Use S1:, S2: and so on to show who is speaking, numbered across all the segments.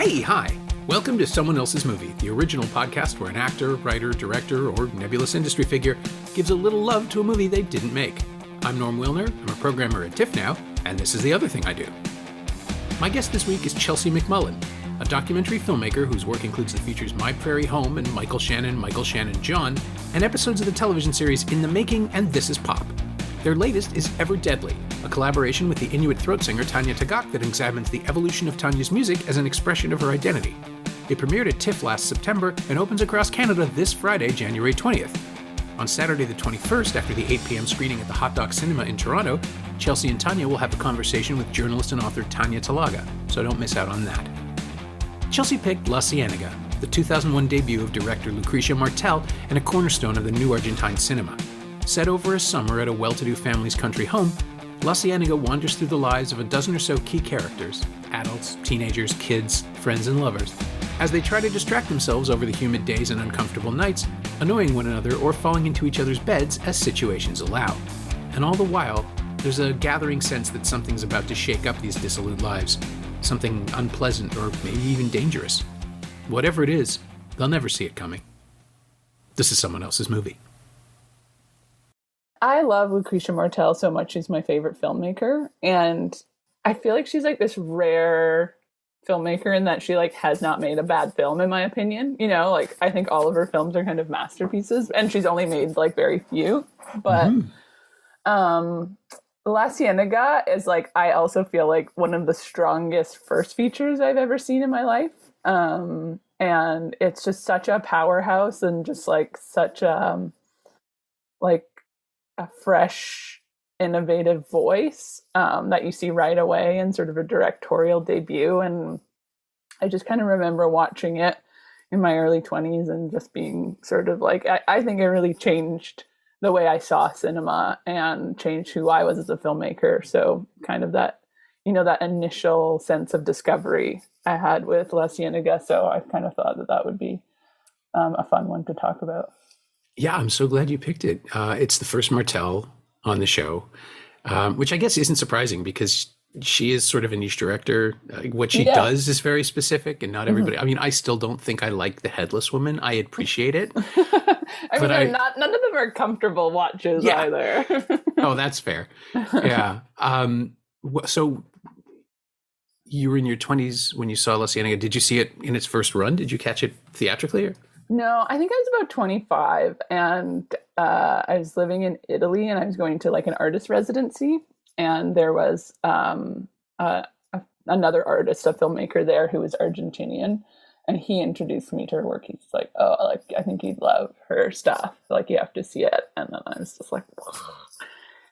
S1: Hey, hi! Welcome to Someone Else's Movie, the original podcast where an actor, writer, director, or nebulous industry figure gives a little love to a movie they didn't make. I'm Norm Wilner, I'm a programmer at TIFF now, and this is the other thing I do. My guest this week is Chelsea McMullan, a documentary filmmaker whose work includes the features My Prairie Home and Michael Shannon, John, and episodes of the television series In the Making and This Is Pop. Their latest is Ever Deadly, a collaboration with the Inuit throat singer Tanya Tagaq that examines the evolution of Tanya's music as an expression of her identity. It premiered at TIFF last September and opens across Canada this Friday, January 20th. On Saturday the 21st, after the 8 p.m. screening at the Hot Dog Cinema in Toronto, Chelsea and Tanya will have a conversation with journalist and author Tanya Tagaq, so don't miss out on that. Chelsea picked La Cienaga, the 2001 debut of director Lucrecia Martel and a cornerstone of the new Argentine Cinema. Set over a summer at a well-to-do family's country home, La Cienaga wanders through the lives of a dozen or so key characters, adults, teenagers, kids, friends, and lovers, as they try to distract themselves over the humid days and uncomfortable nights, annoying one another or falling into each other's beds as situations allow. And all the while, there's a gathering sense that something's about to shake up these dissolute lives, something unpleasant or maybe even dangerous. Whatever it is, they'll never see it coming. This is Someone Else's Movie.
S2: I love Lucrecia Martel so much. She's my favorite filmmaker. And I feel like she's like this rare filmmaker in that she like has not made a bad film, in my opinion. You know, like I think all of her films are kind of masterpieces and she's only made like very few. But La Cienaga is like, I also feel like one of the strongest first features I've ever seen in my life. And it's just such a powerhouse and just like such a fresh, innovative voice that you see right away in sort of a directorial debut. And I just kind of remember watching it in my early 20s and just being sort of like, I think it really changed the way I saw cinema and changed who I was as a filmmaker. So kind of that, you know, that initial sense of discovery I had with La Cienaga. So I kind of thought that would be a fun one to talk about.
S1: Yeah, I'm so glad you picked it. It's the first Martel on the show, which I guess isn't surprising because she is sort of a niche director. What she does is very specific and not everybody. I mean, I still don't think I like The Headless Woman. I appreciate it.
S2: None of them are comfortable watches either.
S1: Oh, that's fair. Yeah. So you were in your 20s when you saw La Cienaga. Did you see it in its first run? Did you catch it theatrically? Or?
S2: No, I think I was about 25 and I was living in Italy and I was going to like an artist residency and there was another artist, a filmmaker there who was Argentinian and he introduced me to her work. He's like, oh, like I think you'd love her stuff. Like you have to see it. And then I was just like, whoa.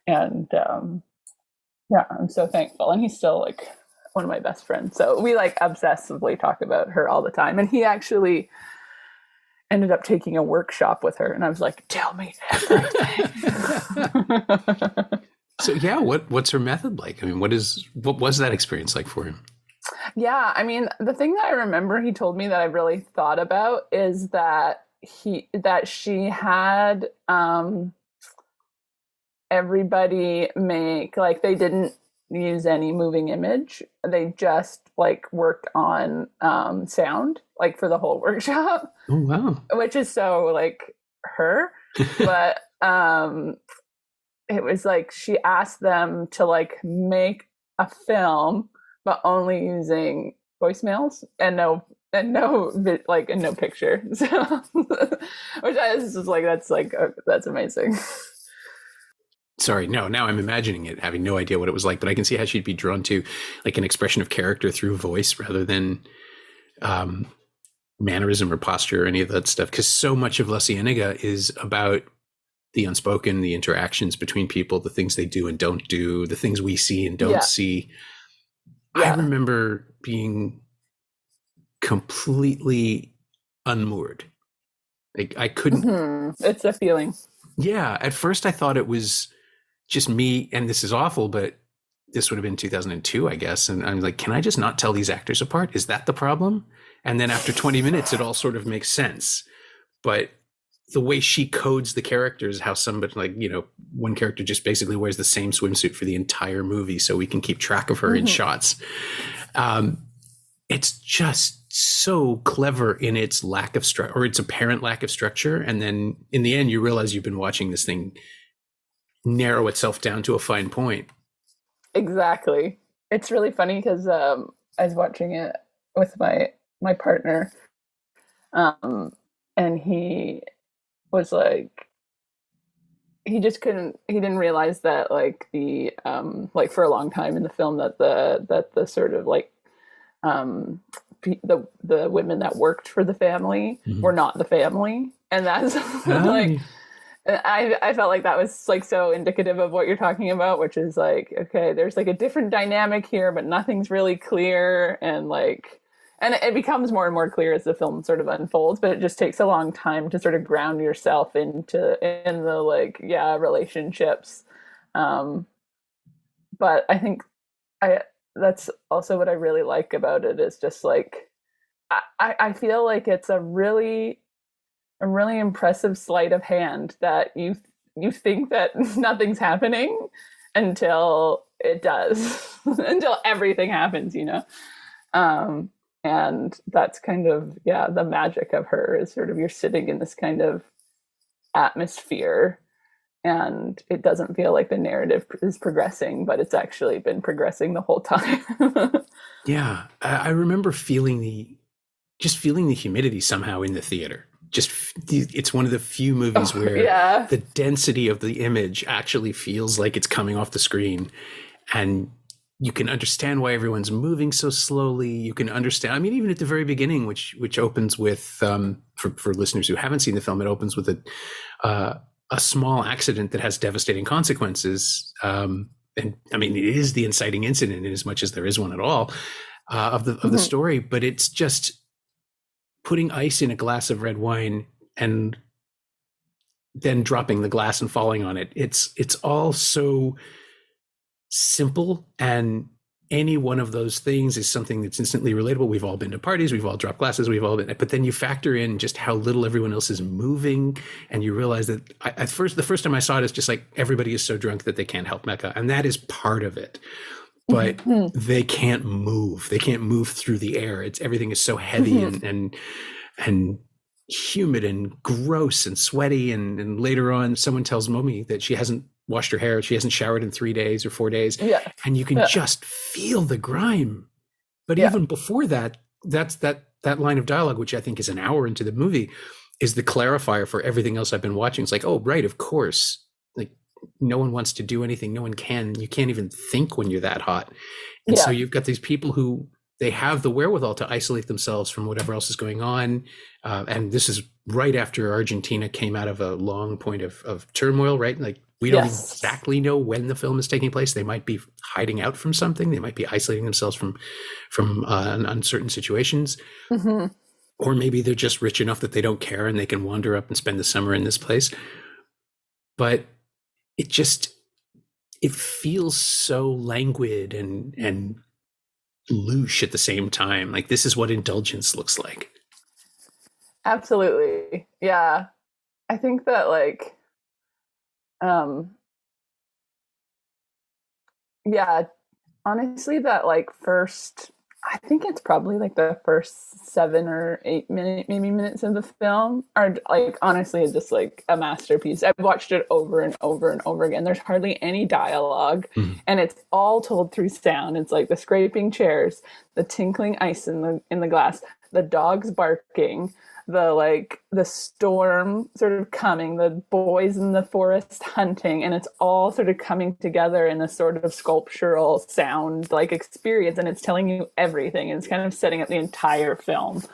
S2: And I'm so thankful. And he's still like one of my best friends. So we like obsessively talk about her all the time. And he actually ended up taking a workshop with her and I was like, tell me everything.
S1: So yeah, what's her method like? I mean, what was that experience like for him?
S2: Yeah, I mean, the thing that I remember he told me that I really thought about is that she had everybody make, like they didn't use any moving image. They just like worked on sound like for the whole workshop.
S1: Oh wow.
S2: Which is so like her. But it was like she asked them to like make a film but only using voicemails and no picture. So which I was just like that's amazing.
S1: Sorry, no, now I'm imagining it, having no idea what it was like, but I can see how she'd be drawn to like an expression of character through voice rather than mannerism or posture or any of that stuff. Because so much of La Cienaga is about the unspoken, the interactions between people, the things they do and don't do, the things we see and don't see. Yeah. I remember being completely unmoored. Like I couldn't.
S2: It's a feeling.
S1: Yeah. At first I thought it was just me, and this is awful, but this would have been 2002, I guess. And I'm like, can I just not tell these actors apart? Is that the problem? And then after 20 minutes, it all sort of makes sense. But the way she codes the characters, how somebody like, you know, one character just basically wears the same swimsuit for the entire movie so we can keep track of her in shots. It's just so clever in its lack of structure, or its apparent lack of structure. And then in the end, you realize you've been watching this thing narrow itself down to a fine point.
S2: Exactly. It's really funny because I was watching it with my partner, and he was like, he didn't realize that like the like for a long time in the film that the sort of like the women that worked for the family were not the family, and that's like I felt like that was like so indicative of what you're talking about, which is like, okay, there's like a different dynamic here, but nothing's really clear, and it becomes more and more clear as the film sort of unfolds, but it just takes a long time to sort of ground yourself in the like, relationships. But I think that's also what I really like about it, is just like, I feel like it's a really impressive sleight of hand that you think that nothing's happening until it does, until everything happens, and that's kind of, the magic of her, is sort of you're sitting in this kind of atmosphere, and it doesn't feel like the narrative is progressing, but it's actually been progressing the whole time.
S1: Yeah. I remember feeling the humidity somehow in the theater. It's one of the few movies where the density of the image actually feels like it's coming off the screen, and you can understand why everyone's moving so slowly. You can understand, I mean, even at the very beginning, which opens with, for listeners who haven't seen the film, it opens with a small accident that has devastating consequences. And I mean, it is the inciting incident in as much as there is one at all, of the story, but it's just putting ice in a glass of red wine and then dropping the glass and falling on it. It's all so simple, and any one of those things is something that's instantly relatable. We've all been to parties, we've all dropped glasses, but then you factor in just how little everyone else is moving, and you realize that the first time I saw it, it's just like everybody is so drunk that they can't help Mecca, and that is part of it. But they can't move. They can't move through the air. Everything is so heavy and humid and gross and sweaty. And later on, someone tells Momi that she hasn't washed her hair. She hasn't showered in 3 days or 4 days. Yeah. And you can just feel the grime. But even before that, that's that line of dialogue, which I think is an hour into the movie, is the clarifier for everything else I've been watching. It's like, oh, right, of course. Like, no one wants to do anything. No one can. You can't even think when you're that hot. And so you've got these people who, they have the wherewithal to isolate themselves from whatever else is going on. And this is right after Argentina came out of a long point of turmoil, right? Like, we don't exactly know when the film is taking place. They might be hiding out from something. They might be isolating themselves from uncertain situations. Or maybe they're just rich enough that they don't care and they can wander up and spend the summer in this place. But it feels so languid and louche at the same time. Like, this is what indulgence looks like.
S2: Absolutely. Yeah. I think that like, honestly, that like I think it's probably like the first 7 or 8 minutes of the film are like, honestly, it's just like a masterpiece. I've watched it over and over and over again. There's hardly any dialogue, and it's all told through sound. It's like the scraping chairs, the tinkling ice in the glass, the dogs barking, the storm sort of coming, the boys in the forest hunting, and it's all sort of coming together in a sort of sculptural sound like experience, and it's telling you everything, and it's kind of setting up the entire film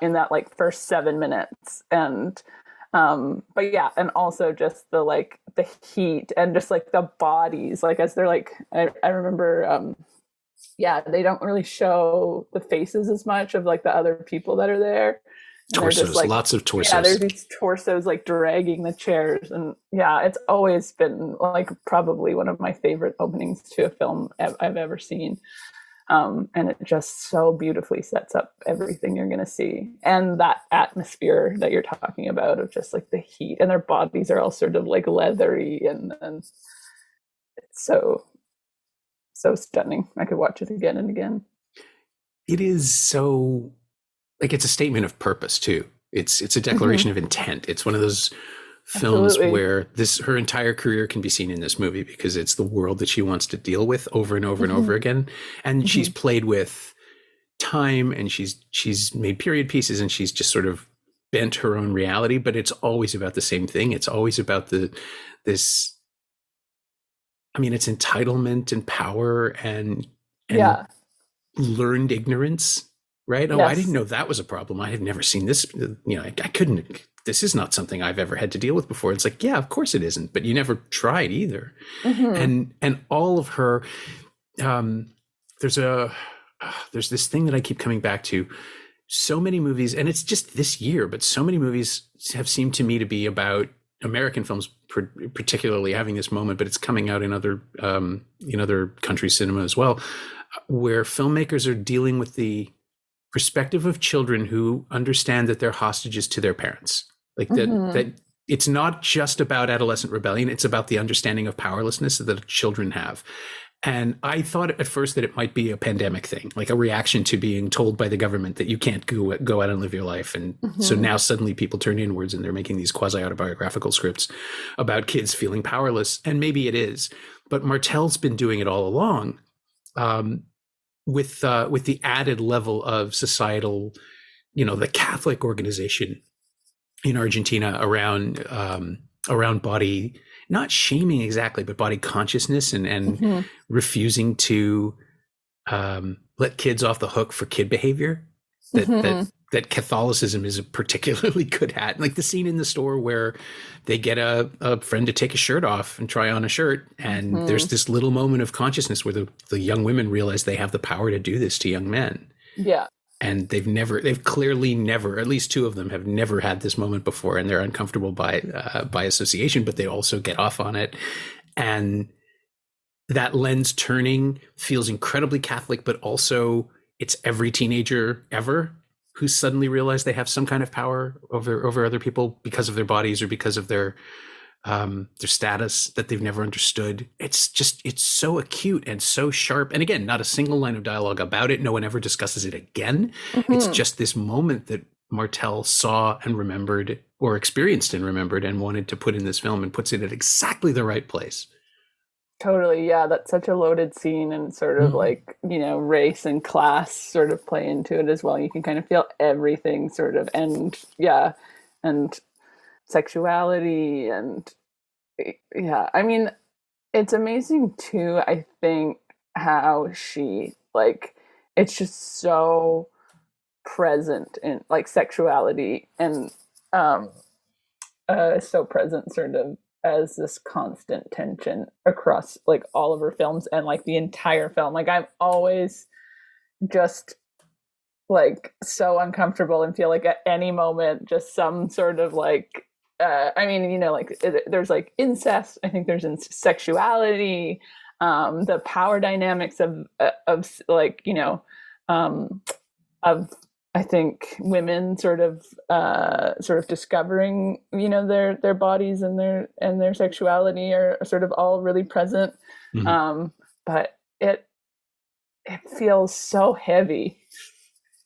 S2: in that like first 7 minutes. And but yeah, and also just the heat and just like the bodies, like as they're like, I remember they don't really show the faces as much of like the other people that are there.
S1: Torsos, like, lots of torsos.
S2: Yeah, there's these torsos like dragging the chairs, and it's always been like probably one of my favorite openings to a film I've ever seen. And it just so beautifully sets up everything you're going to see, and that atmosphere that you're talking about of just like the heat, and their bodies are all sort of like leathery, and it's so stunning. I could watch it again and again.
S1: It is so like it's a statement of purpose too. It's a declaration of intent. It's one of those films
S2: Absolutely.
S1: where her entire career can be seen in this movie because it's the world that she wants to deal with over and over and over again. And she's played with time, and she's made period pieces, and she's just sort of bent her own reality, but it's always about the same thing. It's always about it's entitlement and power and learned ignorance, right? Oh, I didn't know that was a problem. I had never seen this. I couldn't. This is not something I've ever had to deal with before. It's like, yeah, of course it isn't, but you never tried either. And all of her, there's this thing that I keep coming back to. So many movies, and it's just this year, but so many movies have seemed to me to be about American films, particularly having this moment, but it's coming out in other countries' cinema as well, where filmmakers are dealing with the perspective of children who understand that they're hostages to their parents. Like that it's not just about adolescent rebellion, it's about the understanding of powerlessness that children have. And I thought at first that it might be a pandemic thing, like a reaction to being told by the government that you can't go out and live your life. And so now suddenly people turn inwards and they're making these quasi-autobiographical scripts about kids feeling powerless. And maybe it is, but Martel's been doing it all along, with the added level of societal, the Catholic organization in Argentina around body, not shaming exactly, but body consciousness and refusing to let kids off the hook for kid behavior that Catholicism is particularly good at. Like the scene in the store where they get a friend to take a shirt off and try on a shirt. And there's this little moment of consciousness where the young women realize they have the power to do this to young men. Yeah. And they've clearly never, at least two of them have never had this moment before, and they're uncomfortable by association, but they also get off on it. And that lens turning feels incredibly Catholic, but also it's every teenager ever who suddenly realize they have some kind of power over other people because of their bodies or because of their status that they've never understood. It's so acute and so sharp. And again, not a single line of dialogue about it. No one ever discusses it again. It's just this moment that Martel saw and remembered, or experienced and remembered, and wanted to put in this film, and puts it at exactly the right place.
S2: Totally. Yeah. That's such a loaded scene, and sort of like, race and class sort of play into it as well. You can kind of feel everything sort of, and sexuality, and it's amazing too, I think, how she, like, it's just so present in, like, sexuality, and so present sort of as this constant tension across, like, all of her films and, like, the entire film. Like, I'm always just, like, so uncomfortable and feel like at any moment just some sort of, like, there's, like, incest. I think there's sexuality, the power dynamics of I think women sort of discovering, their bodies and their sexuality are sort of all really present. But it feels so heavy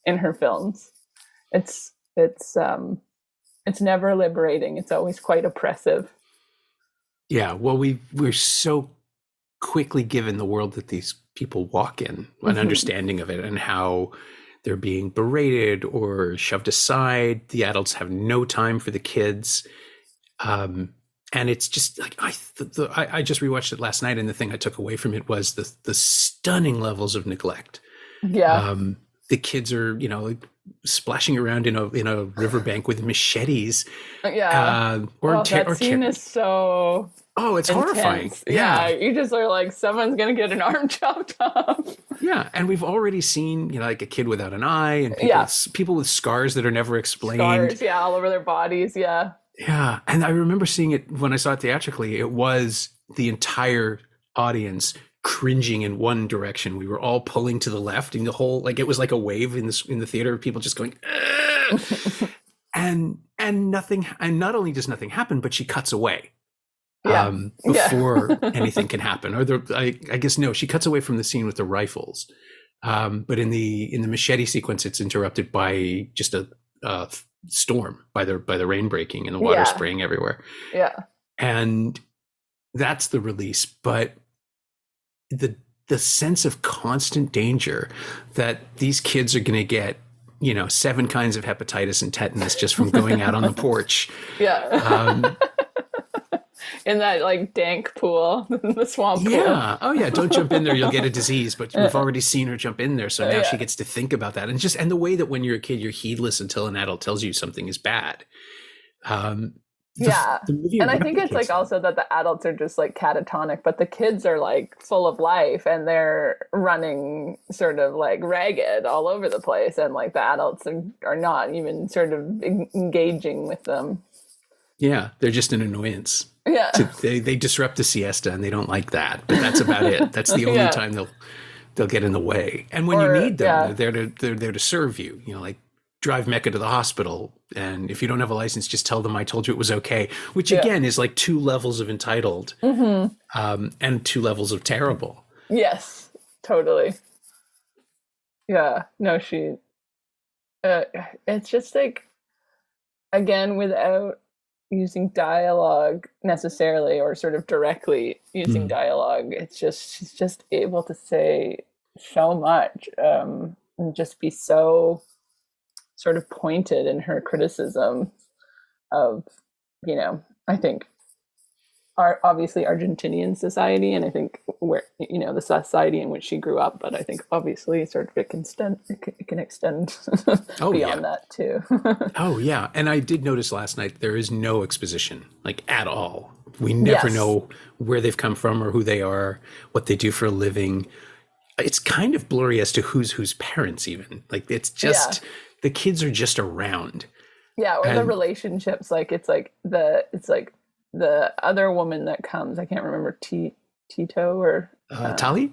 S2: in her films. It's never liberating. It's always quite oppressive.
S1: Yeah. Well, we're so quickly given the world that these people walk in, an understanding of it, and how they're being berated or shoved aside. The adults have no time for the kids. And it's just like, I just rewatched it last night, and the thing I took away from it was the stunning levels of neglect. Yeah. The kids are, like, splashing around in a riverbank with machetes. Yeah.
S2: That scene is so...
S1: Oh, it's intense. Horrifying.
S2: Yeah. You just are like, someone's going to get an arm chopped off.
S1: Yeah. And we've already seen, like, a kid without an eye, and people with scars that are never explained.
S2: Scars, all over their bodies. Yeah.
S1: Yeah. And I remember seeing it when I saw it theatrically. It was the entire audience cringing in one direction. We were all pulling to the left, and the whole, like, it was like a wave in the theater of people just going, and nothing. And not only does nothing happen, but she cuts away. Before anything can happen. Or I guess no, she cuts away from the scene with the rifles. But in the machete sequence, it's interrupted by just a storm, by the rain breaking and the water spraying everywhere.
S2: Yeah.
S1: And that's the release. But the sense of constant danger that these kids are going to get, 7 kinds of hepatitis and tetanus just from going out on the porch.
S2: Yeah. In that like dank pool, the swamp pool.
S1: Yeah. Oh yeah. Don't jump in there. You'll get a disease. But we've already seen her jump in there. So now she gets to think about that. And the way that when you're a kid, you're heedless until an adult tells you something is bad. And
S2: I think it's like also that the adults are just like catatonic, but the kids are like full of life and they're running sort of like ragged all over the place. And like the adults are not even sort of engaging with them.
S1: Yeah. They're just an annoyance.
S2: Yeah.
S1: They disrupt the siesta and they don't like that, but that's about it. That's the only time they'll get in the way. And when you need them, they're there to serve you, like drive Mecca to the hospital. And if you don't have a license, just tell them I told you it was okay, which again is like 2 levels of entitled and 2 levels of terrible.
S2: Yes, totally. Yeah, no, it's just like, again, without using dialogue necessarily or sort of directly using dialogue, it's just, she's just able to say so much and just be so sort of pointed in her criticism of, I think obviously Argentinian society, and I think where, the society in which she grew up, but I think obviously sort of it can extend beyond that too.
S1: Oh yeah. And I did notice last night, there is no exposition like at all. We never know where they've come from or who they are, what they do for a living. It's kind of blurry as to whose parents even. Like it's just, the kids are just around. Yeah.
S2: Or the relationships, like it's like the other woman that comes, I can't remember, Tito or
S1: Tali.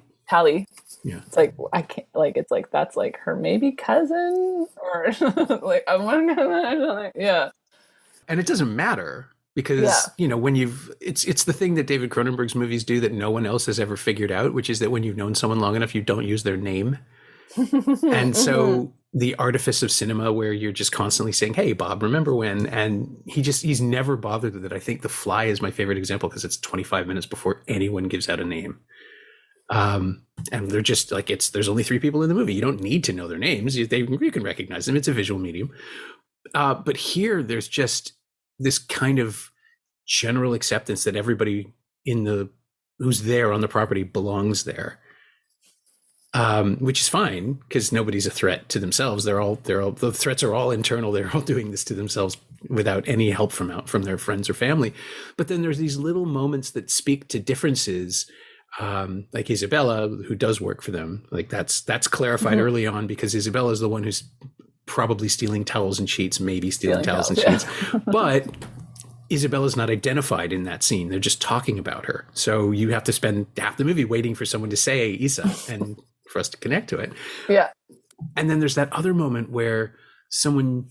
S1: Yeah.
S2: It's like, I can't, like, it's like, that's like her maybe cousin or like, I want to know. Yeah.
S1: And it doesn't matter because, when it's the thing that David Cronenberg's movies do that no one else has ever figured out, which is that when you've known someone long enough, you don't use their name. And so the artifice of cinema where you're just constantly saying, hey, Bob, remember when? And he's never bothered with it. I think The Fly is my favorite example because it's 25 minutes before anyone gives out a name. And they're just like, there's only 3 people in the movie. You don't need to know their names. You can recognize them. It's a visual medium. But here there's just this kind of general acceptance that everybody who's there on the property belongs there. Which is fine because nobody's a threat to themselves. The threats are all internal. They're all doing this to themselves without any help from their friends or family. But then there's these little moments that speak to differences, like Isabella, who does work for them. Like that's clarified early on because Isabella is the one who's probably stealing towels and sheets, maybe stealing towels and sheets, but Isabella's not identified in that scene. They're just talking about her. So you have to spend half the movie waiting for someone to say Isa and for us to connect to it.
S2: Yeah.
S1: And then there's that other moment where someone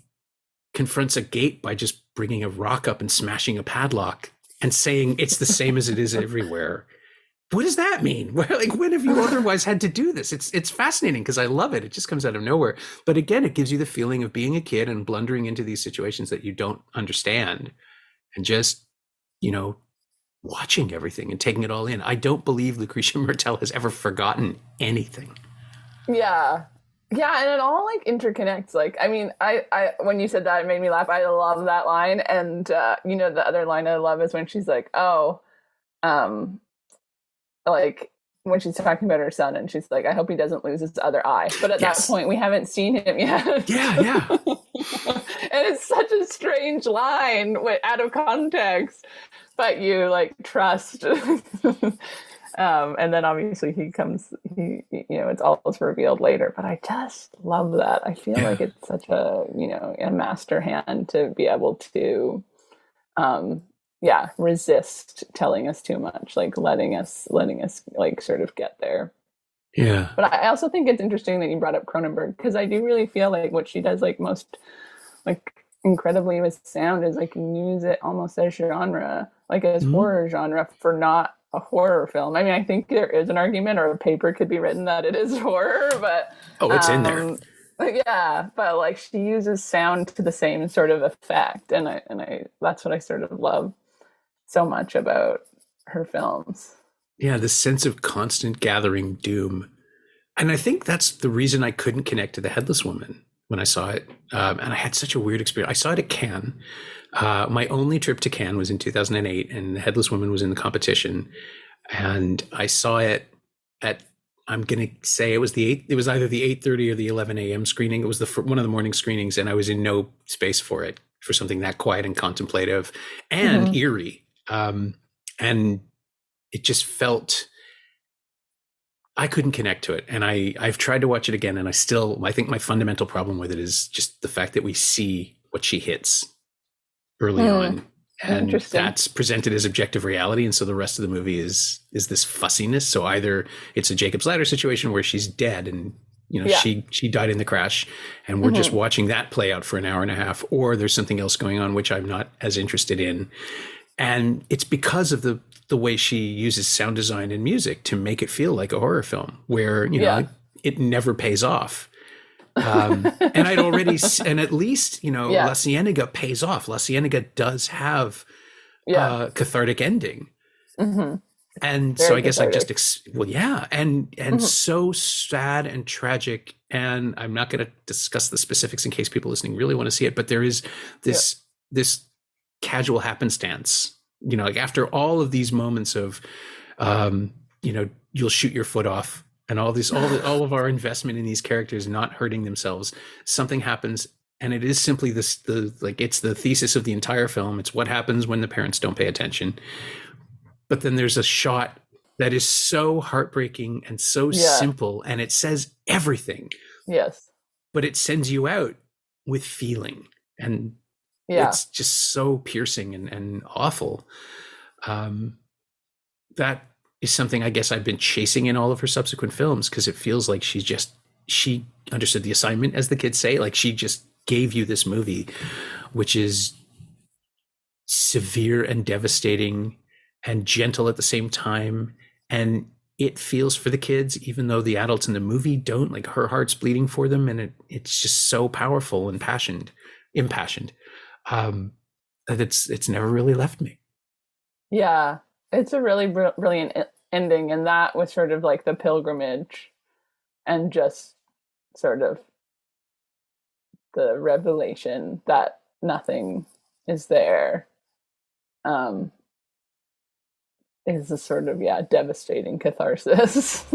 S1: confronts a gate by just bringing a rock up and smashing a padlock and saying it's the same as it is everywhere. What does that mean? Like, when have you otherwise had to do this? It's fascinating because I love it. It just comes out of nowhere. But again, it gives you the feeling of being a kid and blundering into these situations that you don't understand and just, watching everything and taking it all in. I don't believe Lucrecia Martel has ever forgotten anything.
S2: Yeah. Yeah, and it all like interconnects. Like, I mean, I when you said that, it made me laugh. I love that line. And the other line I love is when she's like, like when she's talking about her son and she's like, I hope he doesn't lose his other eye. But at that point, we haven't seen him yet.
S1: Yeah.
S2: And it's such a strange line out of context, but you like trust. And then obviously it's all revealed later, but I just love that. I feel like it's such a master hand to be able to, resist telling us too much, like letting us like sort of get there.
S1: Yeah.
S2: But I also think it's interesting that you brought up Cronenberg, because I do really feel like what she does like most like incredibly with sound is like use it almost as genre, like as horror genre, for not a horror film. I mean, I think there is an argument, or a paper could be written that it is horror, but
S1: it's in there.
S2: Yeah, but like she uses sound to the same sort of effect, and I that's what I sort of love so much about her films.
S1: Yeah, this sense of constant gathering doom. And I think that's the reason I couldn't connect to The Headless Woman when I saw it. And I had such a weird experience. I saw it at Cannes. My only trip to Cannes was in 2008, and The Headless Woman was in the competition. And I saw it at, I'm going to say it was either the 8:30 or the 11 a.m. screening. It was one of the morning screenings, and I was in no space for it, for something that quiet and contemplative and eerie. And it just felt, I couldn't connect to it. And I've tried to watch it again, and I think my fundamental problem with it is just the fact that we see what she hits early on. And that's presented as objective reality. And so the rest of the movie is this fussiness. So either it's a Jacob's Ladder situation where she's dead and, she died in the crash, and we're just watching that play out for an hour and a half, or there's something else going on, which I'm not as interested in. And it's because of the way she uses sound design and music to make it feel like a horror film where, it never pays off. And I'd already, and at least, La Cienaga pays off. La Cienaga does have a cathartic ending. And very so I guess cathartic. And so sad and tragic. And I'm not going to discuss the specifics in case people listening really want to see it, but there is this casual happenstance, like after all of these moments of, you'll shoot your foot off, and all of our investment in these characters not hurting themselves, something happens, and it is simply it's the thesis of the entire film. It's what happens when the parents don't pay attention. But then there's a shot that is so heartbreaking and so simple, and it says everything. Yes. But it sends you out with feeling, and it's just so piercing and awful. That is something I guess I've been chasing in all of her subsequent films, because it feels like she understood the assignment, as the kids say. Like, she just gave you this movie, which is severe and devastating and gentle at the same time. And it feels for the kids, even though the adults in the movie don't. Like, her heart's bleeding for them, and it's just so powerful and impassioned. That it's never really left me.
S2: Yeah, it's a really brilliant ending, and that was sort of like the pilgrimage, and just sort of the revelation that nothing is there. Is a sort of devastating catharsis.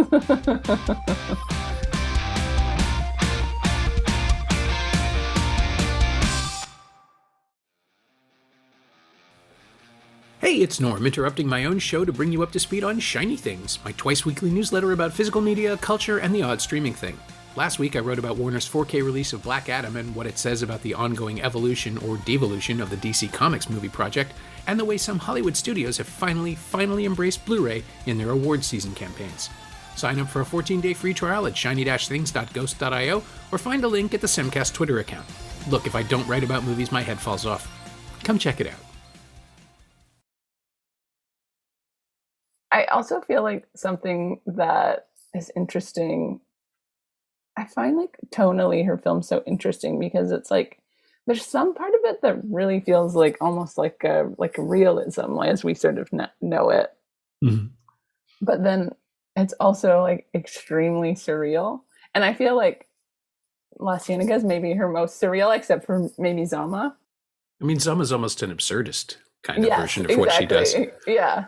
S1: Hey, it's Norm, interrupting my own show to bring you up to speed on Shiny Things, my twice-weekly newsletter about physical media, culture, and the odd streaming thing. Last week, I wrote about Warner's 4K release of Black Adam and what it says about the ongoing evolution or devolution of the DC Comics movie project, and the way some Hollywood studios have finally embraced Blu-ray in their award season campaigns. Sign up for a 14-day free trial at shiny-things.ghost.io, or find a link at the Semcast Twitter account. Look, if I don't write about movies, my head falls off. Come check it out.
S2: I also feel like something that is interesting, I find like tonally her film's so interesting, because it's like there's some part of it that really feels like almost like a realism, as we sort of know it. Mm-hmm. But then it's also like extremely surreal. And I feel like La Cienaga is maybe her most surreal, except for maybe Zama.
S1: I mean, Zama's almost an absurdist kind of version of what she does.
S2: Yeah.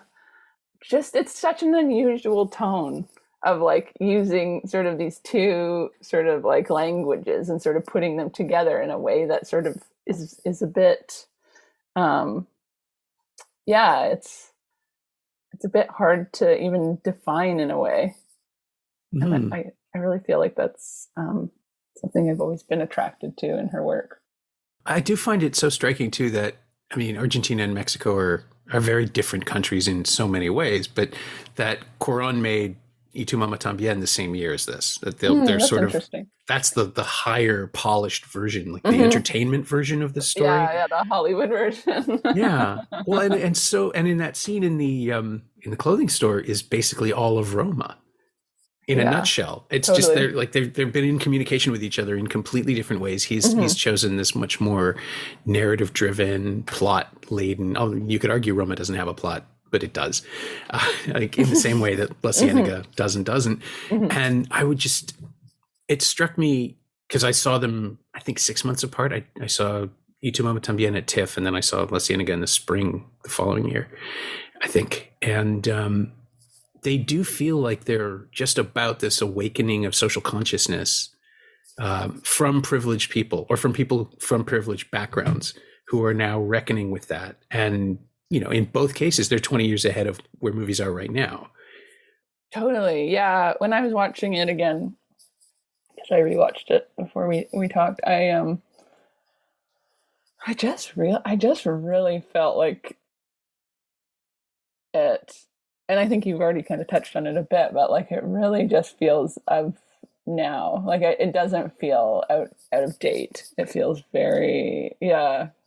S2: Just, it's such an unusual tone of like using sort of these two sort of like languages and sort of putting them together in a way that sort of is a bit, it's a bit hard to even define in a way. Mm-hmm. And I really feel like that's something I've always been attracted to in her work.
S1: I do find it so striking too that, I mean, Argentina and Mexico are very different countries in so many ways, but that Cuarón made Y Tu Mamá También the same year as this. That they're
S2: that's
S1: sort of,
S2: interesting.
S1: that's the higher polished version, like the entertainment version of the story.
S2: Yeah, the Hollywood version.
S1: Yeah. Well, and in that scene in the clothing store is basically all of Roma. In a nutshell, it's just they've been in communication with each other in completely different ways. He's chosen this much more narrative driven, plot laden. Oh, you could argue Roma doesn't have a plot, but it does, like in the same way that La Cienaga doesn't. And it struck me because I saw them, I think 6 months apart. I saw Y Tu Mamá También at TIFF, and then I saw La Cienaga in the spring the following year, I think, and. They do feel like they're just about this awakening of social consciousness from privileged people or from people from privileged backgrounds who are now reckoning with that. And, in both cases, they're 20 years ahead of where movies are right now.
S2: Totally. Yeah. When I was watching it again, because I rewatched it before we talked, I just really felt like it. And I think you've already kind of touched on it a bit, but like it really just feels of now. Like it doesn't feel out of date. It feels very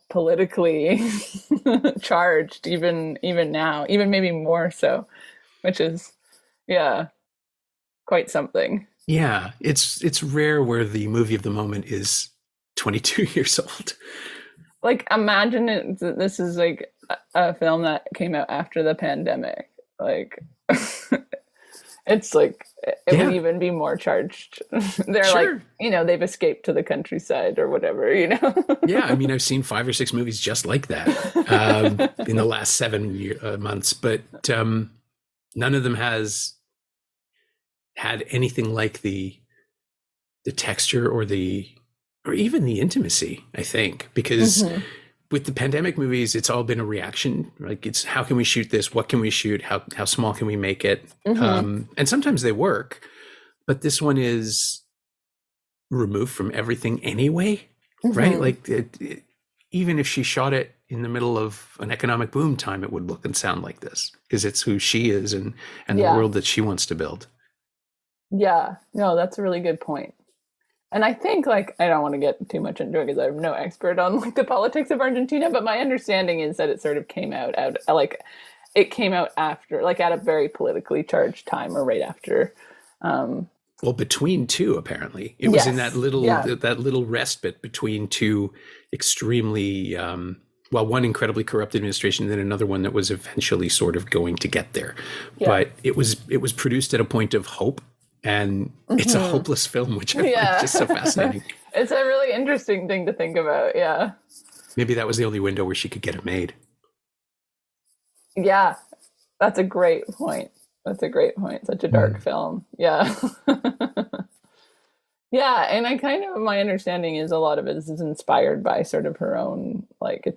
S2: politically charged, even now, even maybe more so, which is quite something.
S1: Yeah, it's rare where the movie of the moment is 22 years old.
S2: Like imagine this is like a film that came out after the pandemic. Like it's like it would even be more charged. They're like, they've escaped to the countryside or whatever,
S1: Yeah, I mean, I've seen 5 or 6 movies just like that in the last 7 months, but none of them has had anything like the texture or even the intimacy, I think, because with the pandemic movies, it's all been a reaction. Like it's how can we shoot this? What can we shoot? How small can we make it? And sometimes they work, but this one is removed from everything anyway, right? Like even if she shot it in the middle of an economic boom time, it would look and sound like this because it's who she is and the world that she wants to build. Yeah,
S2: no, that's a really good point. And I think, like, I don't want to get too much into it because I'm no expert on like the politics of Argentina, but my understanding is that it sort of came out after, like, at a very politically charged time or right after.
S1: Well, between two, apparently, it was in that little respite between two extremely, one incredibly corrupt administration, and then another one that was eventually sort of going to get there. Yeah. But it was produced at a point of hope. And it's a hopeless film, which I find just so fascinating.
S2: It's a really interesting thing to think about, yeah.
S1: Maybe that was the only window where she could get it made.
S2: Yeah, that's a great point. Such a dark film, yeah. Yeah, and my understanding is a lot of it is inspired by sort of her own, like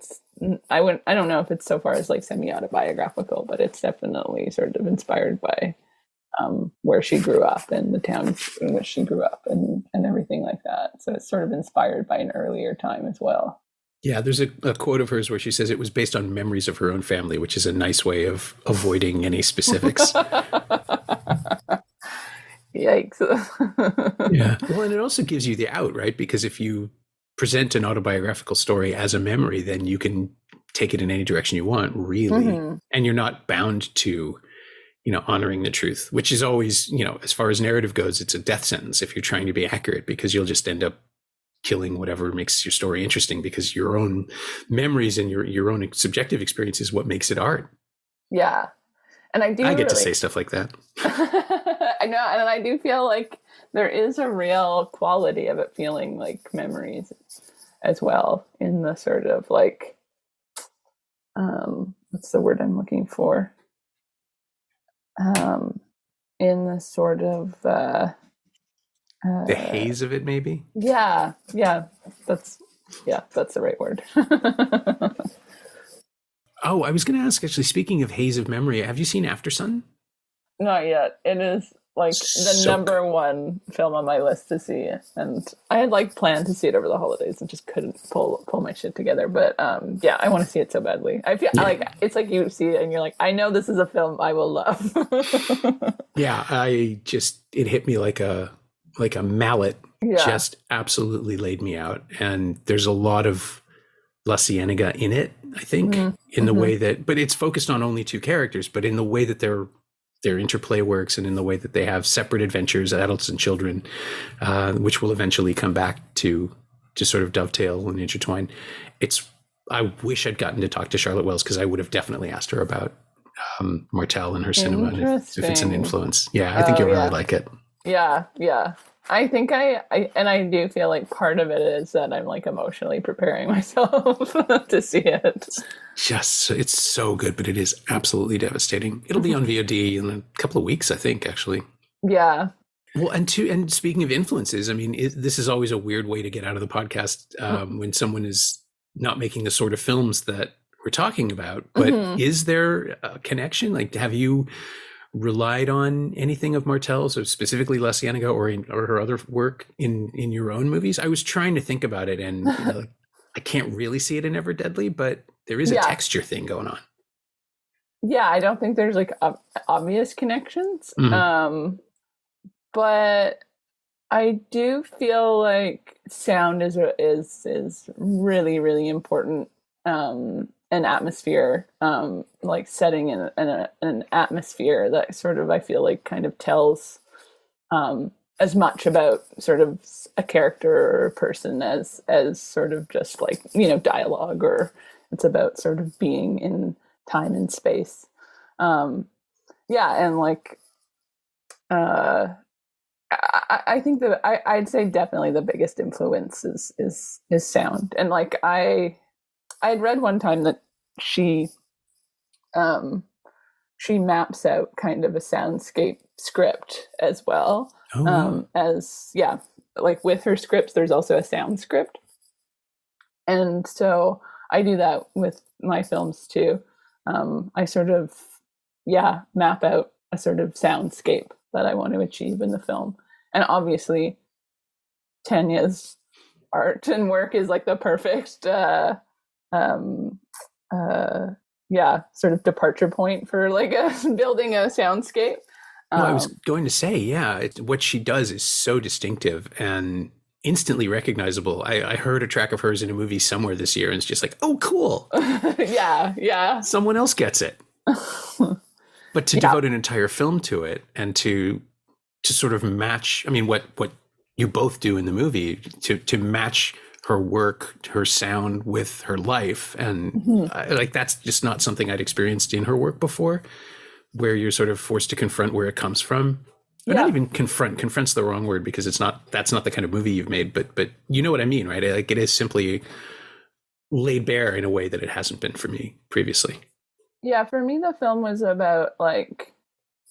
S2: I don't know if it's so far as like semi-autobiographical, but it's definitely sort of inspired by where she grew up and the town in which she grew up and everything like that. So it's sort of inspired by an earlier time as well.
S1: Yeah, there's a quote of hers where she says it was based on memories of her own family, which is a nice way of avoiding any specifics.
S2: Yikes.
S1: Yeah. Well, and it also gives you the out, right? Because if you present an autobiographical story as a memory, then you can take it in any direction you want, really. And you're not bound to honoring the truth, which is always, as far as narrative goes, it's a death sentence if you're trying to be accurate, because you'll just end up killing whatever makes your story interesting, because your own memories and your own subjective experience is what makes it art.
S2: Yeah. And I get
S1: to say stuff like that.
S2: I know. And I do feel like there is a real quality of it feeling like memories as well, in the sort of like, what's the word I'm looking for? In the sort of
S1: the haze of it, maybe.
S2: Yeah, that's the right word.
S1: Oh, I was going to ask, actually, speaking of haze of memory, have you seen After Sun?
S2: Not yet. It is like the number one film on my list to see, and I had like planned to see it over the holidays and just couldn't pull my shit together. But yeah, I want to see it so badly. I feel like it's like you see it and you're like, I know this is a film I will love.
S1: Yeah, it hit me like a mallet. Just absolutely laid me out. And there's a lot of La Cienaga in it, I think, in the way that, but it's focused on only two characters, but in the way that their interplay works, and in the way that they have separate adventures, adults and children, which will eventually come back to sort of dovetail and intertwine. I wish I'd gotten to talk to Charlotte Wells, because I would have definitely asked her about Martel and her cinema, and if it's an influence. Yeah, I think you'll really like it.
S2: Yeah. I think I do feel like part of it is that I'm like emotionally preparing myself to see it.
S1: It's so good, but it is absolutely devastating. It'll be on VOD in a couple of weeks, I think, actually.
S2: Yeah.
S1: Well, and speaking of influences, I mean, this is always a weird way to get out of the podcast when someone is not making the sort of films that we're talking about. But is there a connection? Like, have you relied on anything of Martel's, or specifically La Cienaga, or her other work in your own movies? I was trying to think about it, and I can't really see it in Ever Deadly, but there is a texture thing going on.
S2: Yeah, I don't think there's like obvious connections, but I do feel like sound is really, really important, an atmosphere, like setting in an atmosphere that sort of, I feel like, kind of tells as much about sort of a character or a person as sort of just like, dialogue, or it's about sort of being in time and space. And like, I think that I'd say definitely the biggest influence is sound. And like, I'd read one time that she maps out kind of a soundscape script as well. Like with her scripts, there's also a sound script. And so I do that with my films too. I sort of, map out a sort of soundscape that I want to achieve in the film. And obviously Tanya's art and work is like the perfect, sort of departure point for like building a soundscape.
S1: Well, I was going to say, what she does is so distinctive and instantly recognizable. I heard a track of hers in a movie somewhere this year, and it's just like, oh, cool.
S2: Yeah.
S1: Someone else gets it. But to devote an entire film to it, and to sort of match, I mean, what you both do in the movie, to match her work, her sound with her life. And that's just not something I'd experienced in her work before, where you're sort of forced to confront where it comes from. Or not even confront's the wrong word, because that's not the kind of movie you've made, but you know what I mean, right? Like, it is simply laid bare in a way that it hasn't been for me previously.
S2: Yeah, for me, the film was about like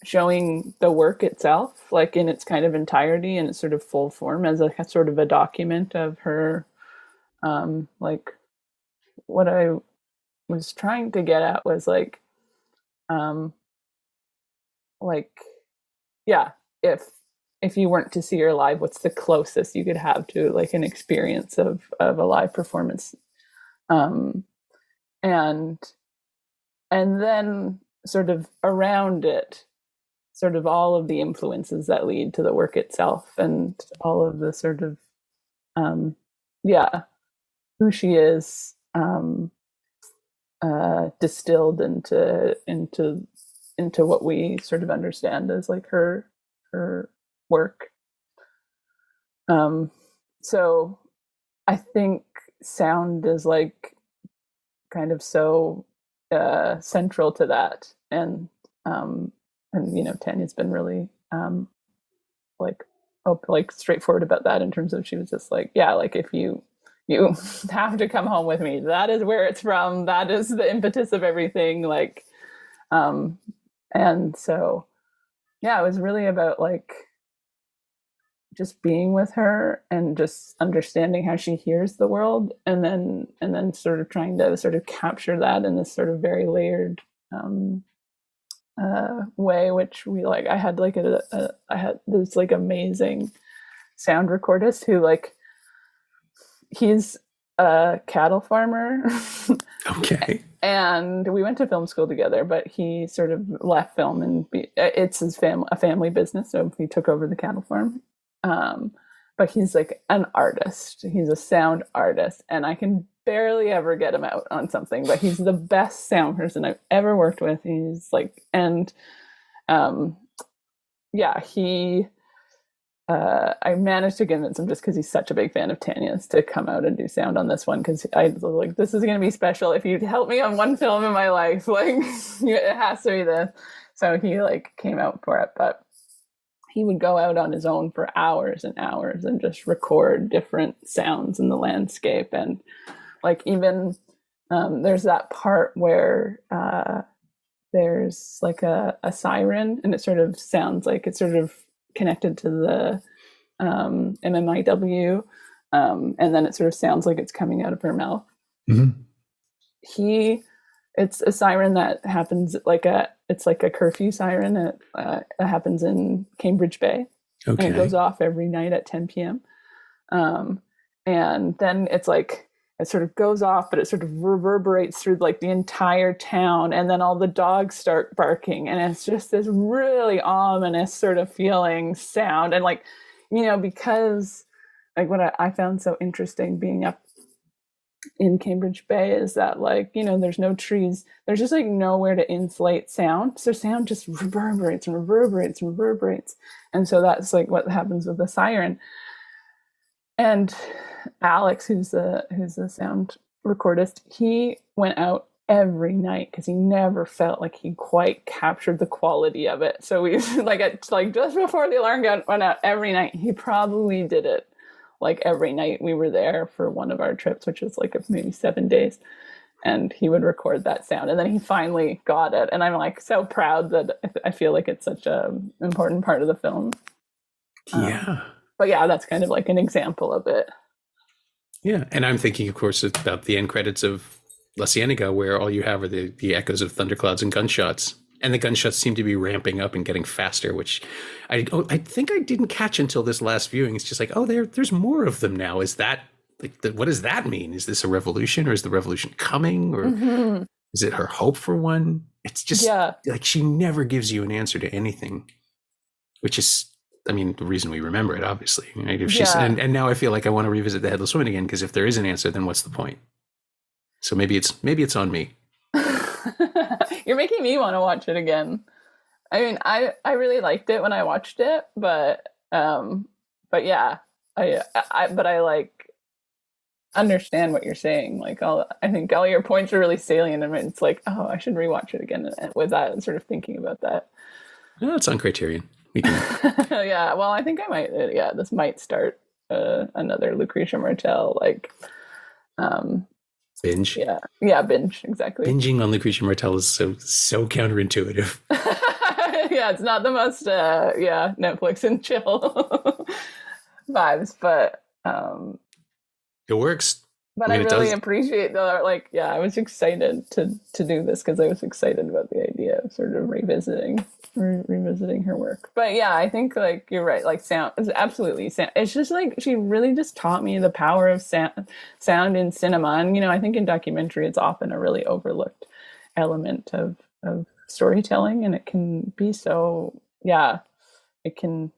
S2: showing the work itself, like in its kind of entirety and its sort of full form, as a sort of a document of her. Like, what I was trying to get at was like, if you weren't to see her live, what's the closest you could have to like an experience of a live performance? And then sort of around it, sort of all of the influences that lead to the work itself, and all of the sort of, who she is, distilled into what we sort of understand as like her work. So I think sound is like kind of so central to that, and Tanya's been really straightforward about that, in terms of, she was just like, like, if you have to come home with me, that is where it's from, that is the impetus of everything, like, and so it was really about like just being with her and just understanding how she hears the world, and then sort of trying to sort of capture that in this sort of very layered way, which we like. I had like I had this like amazing sound recordist who like he's a cattle farmer.
S1: Okay.
S2: And we went to film school together, but he sort of left film and it's his a family business. So he took over the cattle farm. But he's like an artist. He's a sound artist, and I can barely ever get him out on something, but he's the best sound person I've ever worked with. He's like, and yeah, I managed to convince him, just because he's such a big fan of Tanya's, to come out and do sound on this one, because I was like, this is going to be special. If you'd help me on one film in my life, like it has to be this. So he like came out for it, but he would go out on his own for hours and hours and just record different sounds in the landscape. And like even there's that part where there's like a siren, and it sort of sounds like it's sort of connected to the MMIW, and then it sort of sounds like it's coming out of her mouth. Mm-hmm. It's a siren that happens it's like a curfew siren. It happens in Cambridge Bay. Okay. And it goes off every night at 10 p.m. And then it's like, it sort of goes off, but it sort of reverberates through like the entire town. And then all the dogs start barking. And it's just this really ominous sort of feeling sound. And like, you know, because like what I found so interesting being up in Cambridge Bay is that, like, you know, there's no trees. There's just like nowhere to insulate sound. So sound just reverberates and reverberates and reverberates. And so that's like what happens with the siren. And Alex, who's the sound recordist, he went out every night because he never felt like he quite captured the quality of it. So we like just before the alarm went out every night, he probably did it like every night we were there for one of our trips, which was like maybe 7 days. And he would record that sound. And then he finally got it. And I'm like so proud that I feel like it's such an important part of the film.
S1: Yeah.
S2: But yeah, that's kind of like an example of it.
S1: Yeah. And I'm thinking, of course, about the end credits of La Cienaga, where all you have are the echoes of thunderclouds and gunshots. And the gunshots seem to be ramping up and getting faster, which I think I didn't catch until this last viewing. It's just like, oh, there's more of them now. Is that like, what does that mean? Is this a revolution, or is the revolution coming, or is it her hope for one? It's just like she never gives you an answer to anything, which is, I mean, the reason we remember it, obviously. Right? If she's, and now I feel like I want to revisit the Headless Woman again, because if there is an answer, then what's the point? So maybe it's on me.
S2: You're making me want to watch it again. I mean, I really liked it when I watched it, but yeah, I like understand what you're saying. Like I think all your points are really salient, and it's like, oh, I should rewatch it again with that and sort of thinking about that.
S1: No, it's on Criterion. We can.
S2: Yeah, well, I think I might. Yeah, this might start another Lucrecia Martel
S1: binge.
S2: Yeah, binge, exactly.
S1: Binging on Lucrecia Martel is so counterintuitive.
S2: Yeah, it's not the most Netflix and chill vibes, but
S1: it works.
S2: But I really appreciate I was excited to do this because I was excited about the idea of sort of revisiting her work. But yeah, I think like you're right, like sound is absolutely sound. It's just like she really just taught me the power of sound in cinema. And, you know, I think in documentary it's often a really overlooked element of storytelling, and it can be so, it can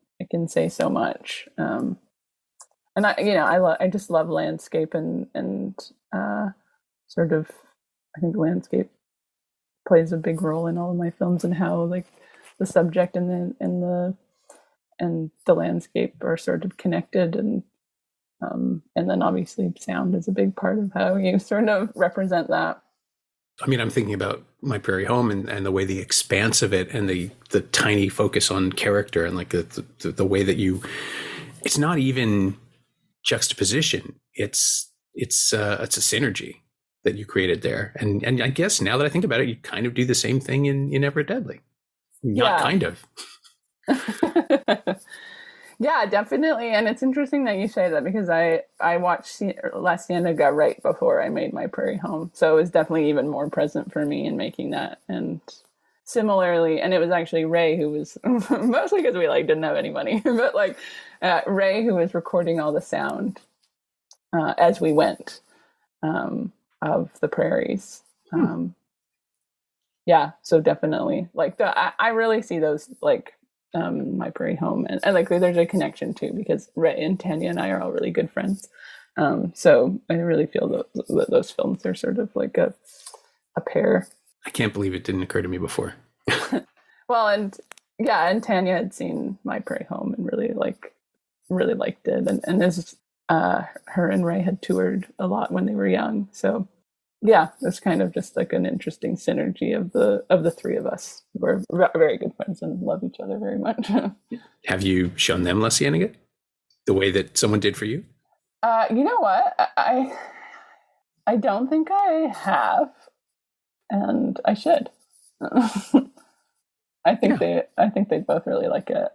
S2: say so much. And I just love landscape and sort of, I think landscape plays a big role in all of my films, and how like the subject and the landscape are sort of connected, and then obviously sound is a big part of how you sort of represent that.
S1: I mean, I'm thinking about My Prairie Home and the way the expanse of it and the tiny focus on character, and like the way that it's not even juxtaposition. It's a synergy that you created there. And I guess now that I think about it, you kind of do the same thing in Ever Deadly. Not kind of.
S2: Yeah, definitely. And it's interesting that you say that, because I watched La Cienaga right before I made My Prairie Home. So it was definitely even more present for me in making that. And similarly, and it was actually Ray who was, mostly because we like didn't have any money, but like Ray who was recording all the sound as we went of the prairies. Yeah, so definitely like I really see those like My Prairie Home and like there's a connection too, because Ray and Tanya and I are all really good friends. So I really feel that those films are sort of like a pair.
S1: I can't believe it didn't occur to me before.
S2: Well, and Tanya had seen My Prairie Home and really liked it, and this her and Ray had toured a lot when they were young, so yeah, it's kind of just like an interesting synergy of the three of us. We're very good friends and love each other very much.
S1: Have you shown them La Cienaga the way that someone did for you?
S2: You know what? I don't think I have, and I should. I think they both really like it.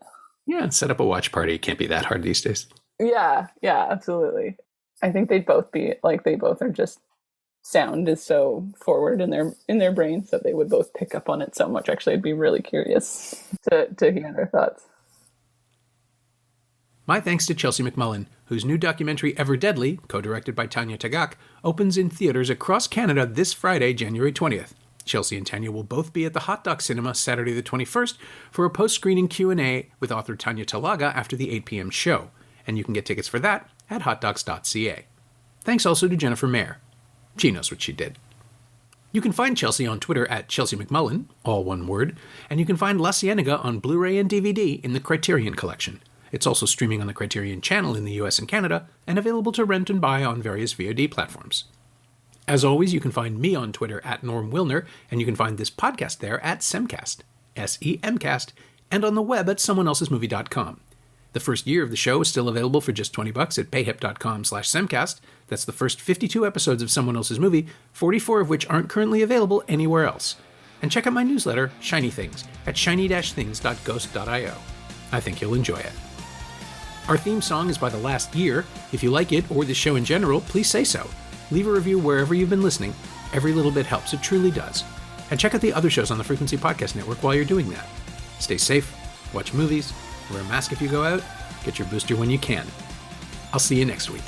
S1: Yeah, set up a watch party. It can't be that hard these days.
S2: Yeah, absolutely. I think they'd both be like, they both are just, sound is so forward in their brains that they would both pick up on it so much. Actually, I'd be really curious to hear their thoughts.
S1: My thanks to Chelsea McMullan, whose new documentary Ever Deadly, co-directed by Tanya Tagaq, opens in theaters across Canada this Friday, January 20th. Chelsea and Tanya will both be at the Hot Dog Cinema Saturday the 21st for a post-screening Q&A with author Tanya Tagaq after the 8 p.m. show, and you can get tickets for that at hotdogs.ca. Thanks also to Jennifer Mayer. She knows what she did. You can find Chelsea on Twitter at Chelsea McMullan, all one word, and you can find La Cienaga on Blu-ray and DVD in the Criterion Collection. It's also streaming on the Criterion Channel in the US and Canada, and available to rent and buy on various VOD platforms. As always, you can find me on Twitter at Norm Wilner, and you can find this podcast there at Semcast, S-E-M-Cast, and on the web at someoneelsesmovie.com. The first year of the show is still available for just $20 at payhip.com/Semcast. That's the first 52 episodes of Someone Else's Movie, 44 of which aren't currently available anywhere else. And check out my newsletter, Shiny Things, at shiny-things.ghost.io. I think you'll enjoy it. Our theme song is by The Last Year. If you like it, or the show in general, please say so. Leave a review wherever you've been listening. Every little bit helps, it truly does. And check out the other shows on the Frequency Podcast Network while you're doing that. Stay safe, watch movies, wear a mask if you go out, get your booster when you can. I'll see you next week.